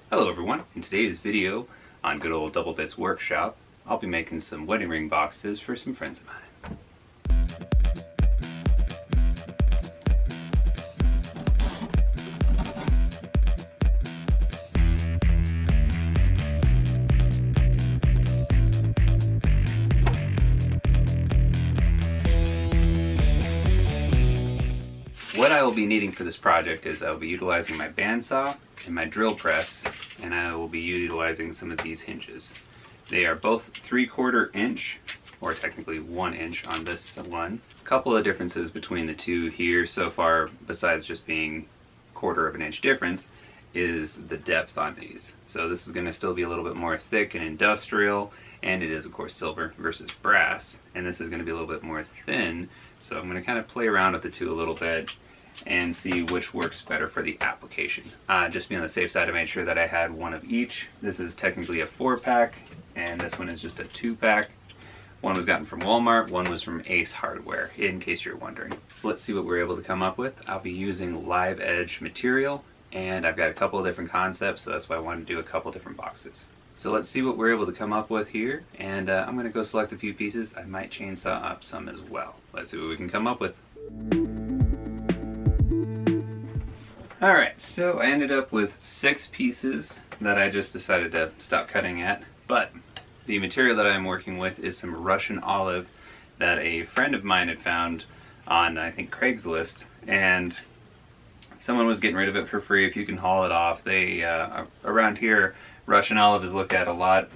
Hello everyone, in today's video on good old Double Bits Workshop, I'll be making some wedding ring boxes for some friends of mine. What I will be needing for this project is I will be utilizing my bandsaw and my drill press, and I will be utilizing some of these hinges. They are both 3/4 inch, or technically 1 inch on this one. A couple of differences between the two here so far, besides just being 1/4 of an inch difference, is the depth on these. So this is going to still be a little bit more thick and industrial, and it is of course silver versus brass, and this is going to be a little bit more thin. So I'm going to kind of play around with the two a little bit and see which works better for the application. Just to be on the safe side, I made sure that I had one of each. This is technically a 4-pack, and this one is just a 2-pack. One was gotten from Walmart, one was from Ace Hardware, in case you're wondering. Let's see what we're able to come up with. I'll be using live edge material, and I've got a couple of different concepts, so that's why I wanted to do a couple different boxes. So let's see what we're able to come up with here, and I'm going to go select a few pieces. I might chainsaw up some as well. Let's see what we can come up with. Alright, so I ended up with 6 pieces that I just decided to stop cutting at, but the material that I'm working with is some Russian olive that a friend of mine had found on, I think, Craigslist, and someone was getting rid of it for free if you can haul it off. They, around here, Russian olive is looked at a lot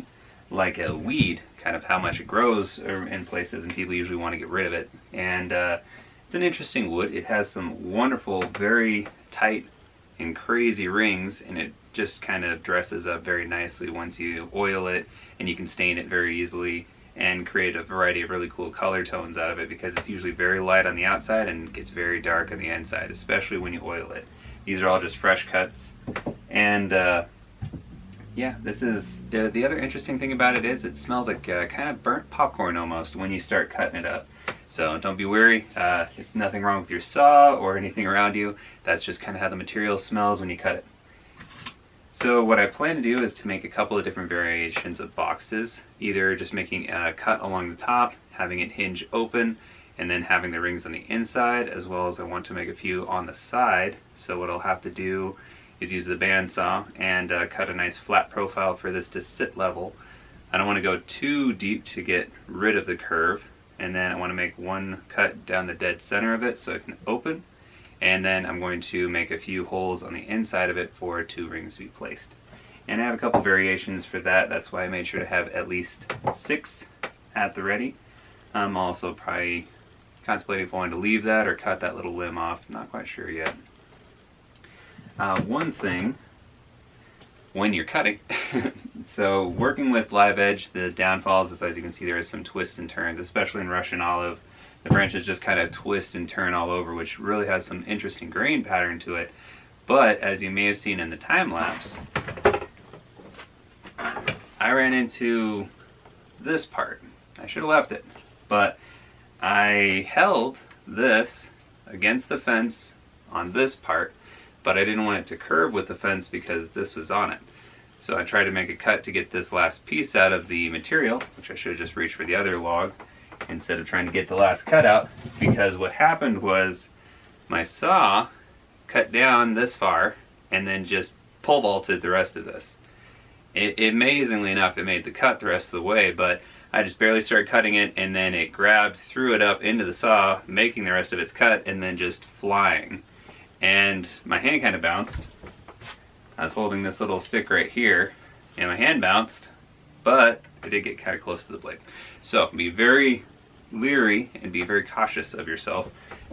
like a weed, kind of how much it grows in places, and people usually want to get rid of it. And it's an interesting wood. It has some wonderful, very tight and crazy rings, and it just kind of dresses up very nicely once you oil it, and you can stain it very easily and create a variety of really cool color tones out of it, because it's usually very light on the outside and gets very dark on the inside, especially when you oil it. These are all just fresh cuts, and yeah, this is the other interesting thing about it is it smells like kind of burnt popcorn almost when you start cutting it up. So don't be worried, nothing wrong with your saw or anything around you. That's just kind of how the material smells when you cut it. So what I plan to do is to make a couple of different variations of boxes, either just making a cut along the top, having it hinge open, and then having the rings on the inside, as well as I want to make a few on the side. So what I'll have to do is use the bandsaw and cut a nice flat profile for this to sit level. I don't want to go too deep to get rid of the curve, and then I want to make one cut down the dead center of it so it can open, and then I'm going to make a few holes on the inside of it for 2 rings to be placed. And I have a couple variations for that. That's why I made sure to have at least 6 at the ready. I'm also probably contemplating if I wanted to leave that or cut that little limb off. Not quite sure yet. One thing when you're cutting, so working with live edge, the downfalls is, as you can see, there is some twists and turns, especially in Russian olive. The branches just kind of twist and turn all over, which really has some interesting grain pattern to it. But as you may have seen in the time lapse, I ran into this part. I should have left it, but I held this against the fence on this part, but I didn't want it to curve with the fence because this was on it. So I tried to make a cut to get this last piece out of the material, which I should have just reached for the other log instead of trying to get the last cut out, because what happened was my saw cut down this far and then just pole vaulted the rest of this. Amazingly enough, it made the cut the rest of the way, but I just barely started cutting it, and then it grabbed, threw it up into the saw, making the rest of its cut, and then just flying. And my hand kind of bounced. I was holding this little stick right here, and my hand bounced, but I did get kind of close to the blade. So be very leery and be very cautious of yourself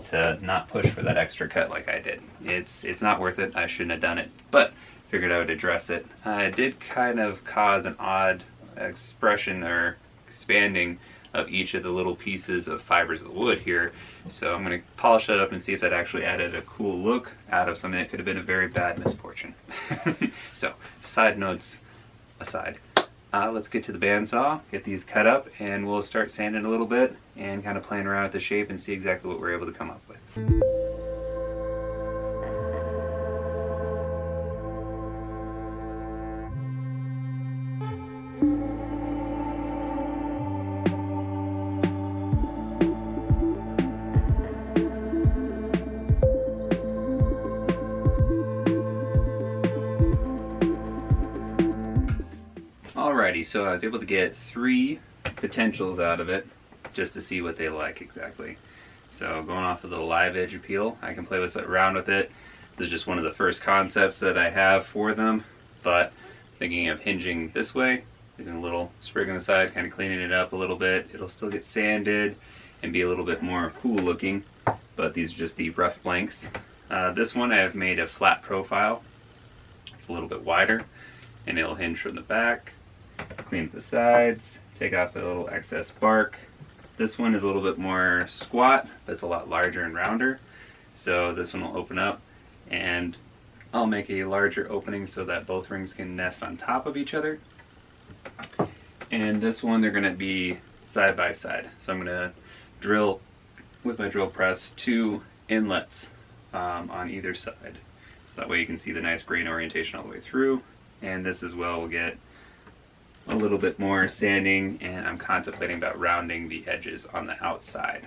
to not push for that extra cut like I did. It's not worth it. I shouldn't have done it, but figured I would address it. It did kind of cause an odd expression or expanding of each of the little pieces of fibers of the wood here. So I'm going to polish that up and see if that actually added a cool look out of something that could have been a very bad misfortune. So, side notes aside, let's get to the bandsaw, get these cut up, and we'll start sanding a little bit and kind of playing around with the shape and see exactly what we're able to come up with. Alrighty, so I was able to get 3 potentials out of it just to see what they like exactly. So going off of the live edge appeal, I can play around with it. This is just one of the first concepts that I have for them, but thinking of hinging this way, leaving a little sprig on the side, kind of cleaning it up a little bit. It'll still get sanded and be a little bit more cool looking, but these are just the rough blanks. This one I have made a flat profile. It's a little bit wider, and it'll hinge from the back. Clean up the sides, take off the little excess bark. This one is a little bit more squat, but it's a lot larger and rounder. So this one will open up, and I'll make a larger opening so that both rings can nest on top of each other. And this one, they're gonna be side by side. So I'm gonna drill with my drill press 2 inlets on either side. So that way you can see the nice grain orientation all the way through. And this as well will get a little bit more sanding, and I'm contemplating about rounding the edges on the outside.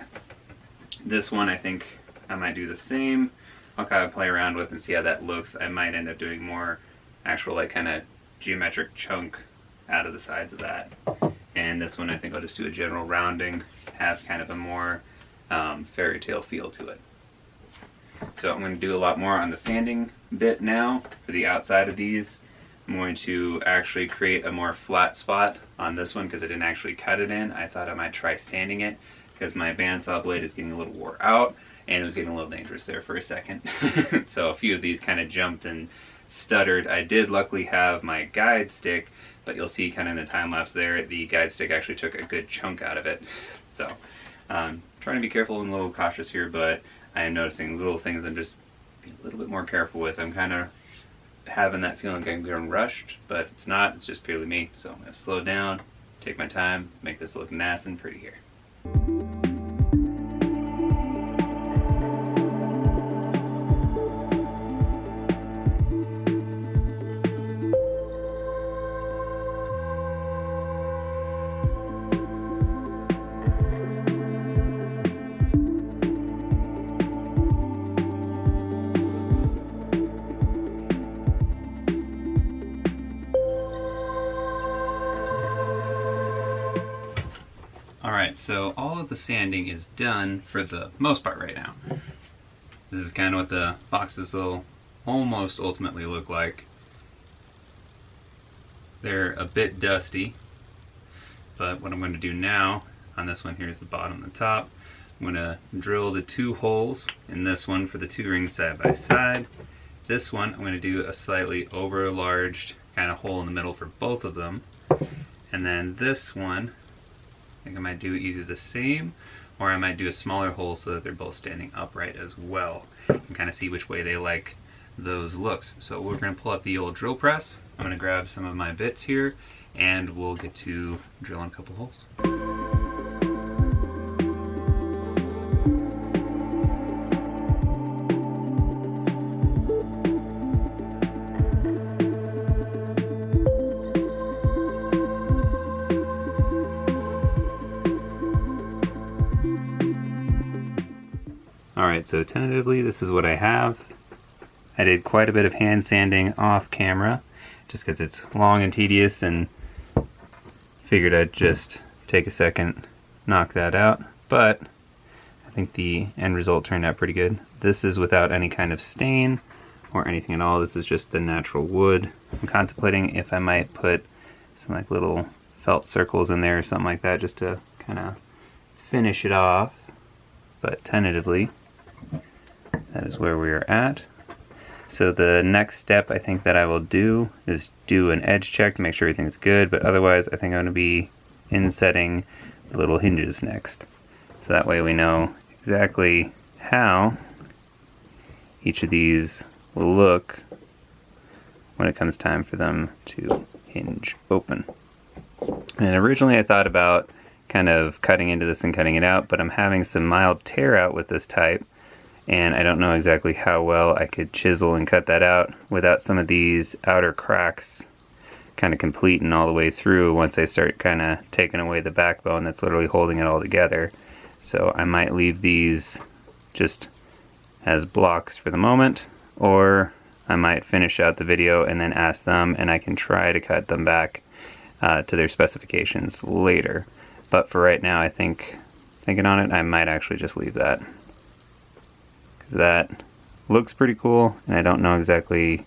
This one I think I might do the same. I'll kind of play around with and see how that looks. I might end up doing more actual like kind of geometric chunk out of the sides of that. And this one I think I'll just do a general rounding, have kind of a more fairy tale feel to it. So I'm going to do a lot more on the sanding bit now for the outside of these. I'm going to actually create a more flat spot on this one because I didn't actually cut it in. I thought I might try sanding it because my bandsaw blade is getting a little wore out and it was getting a little dangerous there for a second. So a few of these kind of jumped and stuttered. I did luckily have my guide stick, but you'll see kind of in the time lapse there, the guide stick actually took a good chunk out of it. So trying to be careful and a little cautious here, but I am noticing little things I'm just being a little bit more careful with. I'm kind of having that feeling like I'm getting rushed, but it's not. It's just purely me. So I'm going to slow down, take my time, make this look nice and pretty here. Alright, so all of the sanding is done for the most part right now. This is kind of what the boxes will almost ultimately look like. They're a bit dusty, but what I'm going to do now on this one here is the bottom and the top. I'm going to drill the 2 holes in this one for the 2 rings side by side. This one I'm going to do a slightly over-larged kind of hole in the middle for both of them. And then this one, I think I might do either the same or I might do a smaller hole so that they're both standing upright as well. You can kind of see which way they like those looks. So we're going to pull up the old drill press. I'm going to grab some of my bits here and we'll get to drilling a couple holes. Alright, so tentatively this is what I have. I did quite a bit of hand sanding off camera just because it's long and tedious, and figured I'd just take a second, knock that out, but I think the end result turned out pretty good. This is without any kind of stain or anything at all. This is just the natural wood. I'm contemplating if I might put some like little felt circles in there or something like that just to kind of finish it off, but tentatively that is where we are at. So the next step I think that I will do is do an edge check to make sure everything's good, but otherwise I think I'm going to be insetting the little hinges next. So that way we know exactly how each of these will look when it comes time for them to hinge open. And originally I thought about kind of cutting into this and cutting it out, but I'm having some mild tear out with this type, and I don't know exactly how well I could chisel and cut that out without some of these outer cracks kind of completing all the way through once I start kind of taking away the backbone that's literally holding it all together. So I might leave these just as blocks for the moment, or I might finish out the video and then ask them and I can try to cut them back to their specifications later. But for right now, I think, thinking on it, I might actually just leave that. Because that looks pretty cool, and I don't know exactly,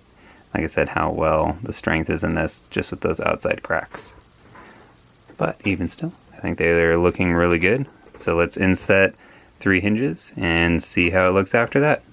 like I said, how well the strength is in this, just with those outside cracks. But even still, I think they're looking really good. So let's inset 3 hinges and see how it looks after that.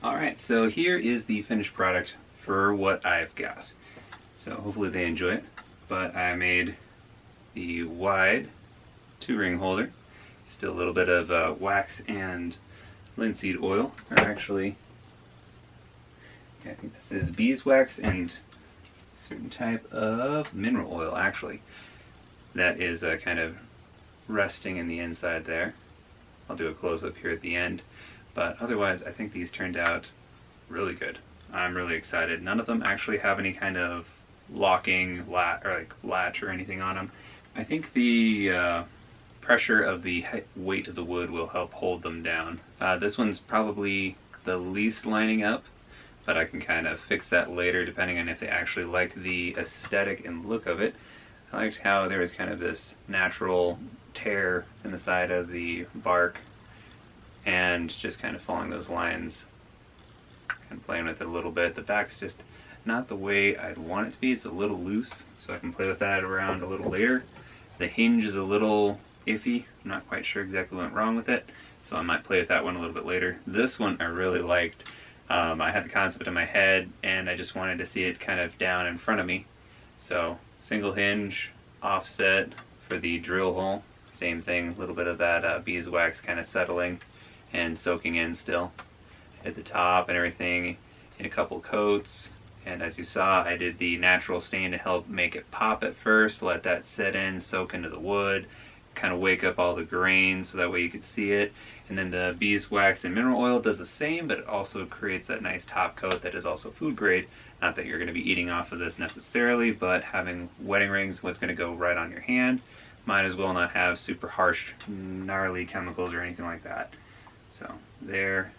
Alright, so here is the finished product for what I've got. So hopefully they enjoy it. But I made the wide 2-ring holder. Still a little bit of wax and linseed oil, or actually, yeah, I think this is beeswax and a certain type of mineral oil actually. That is kind of resting in the inside there. I'll do a close-up here at the end. But otherwise, I think these turned out really good. I'm really excited. None of them actually have any kind of locking latch or anything on them. I think the pressure of the weight of the wood will help hold them down. This one's probably the least lining up, but I can kind of fix that later depending on if they actually like the aesthetic and look of it. I liked how there was kind of this natural tear in the side of the bark, and just kind of following those lines and playing with it a little bit. The back's just not the way I'd want it to be. It's a little loose, so I can play with that around a little later. The hinge is a little iffy. I'm not quite sure exactly what went wrong with it, so I might play with that one a little bit later. This one I really liked. I had the concept in my head, and I just wanted to see it kind of down in front of me. So single hinge, offset for the drill hole. Same thing, a little bit of that beeswax kind of settling and soaking in still at the top and everything in a couple coats. And as you saw, I did the natural stain to help make it pop at first, let that set in, soak into the wood, kind of wake up all the grains so that way you could see it. And then the beeswax and mineral oil does the same, but it also creates that nice top coat that is also food grade. Not that you're going to be eating off of this necessarily, but having wedding rings, what's going to go right on your hand, might as well not have super harsh, gnarly chemicals or anything like that. So there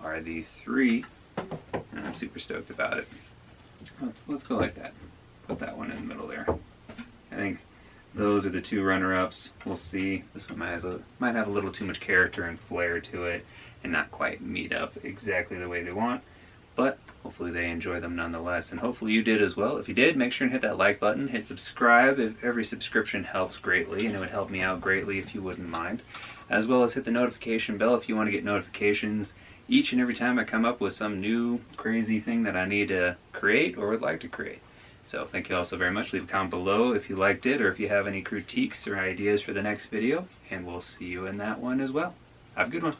are the three, and I'm super stoked about it. Let's go like that. Put that one in the middle there. I think those are the two runner-ups. We'll see. This one might have a little too much character and flair to it and not quite meet up exactly the way they want, but hopefully they enjoy them nonetheless, and hopefully you did as well. If you did, make sure and hit that like button, hit subscribe. Every subscription helps greatly, and it would help me out greatly if you wouldn't mind, as well as hit the notification bell if you want to get notifications each and every time I come up with some new crazy thing that I need to create or would like to create. So thank you all so very much. Leave a comment below if you liked it or if you have any critiques or ideas for the next video, and we'll see you in that one as well. Have a good one.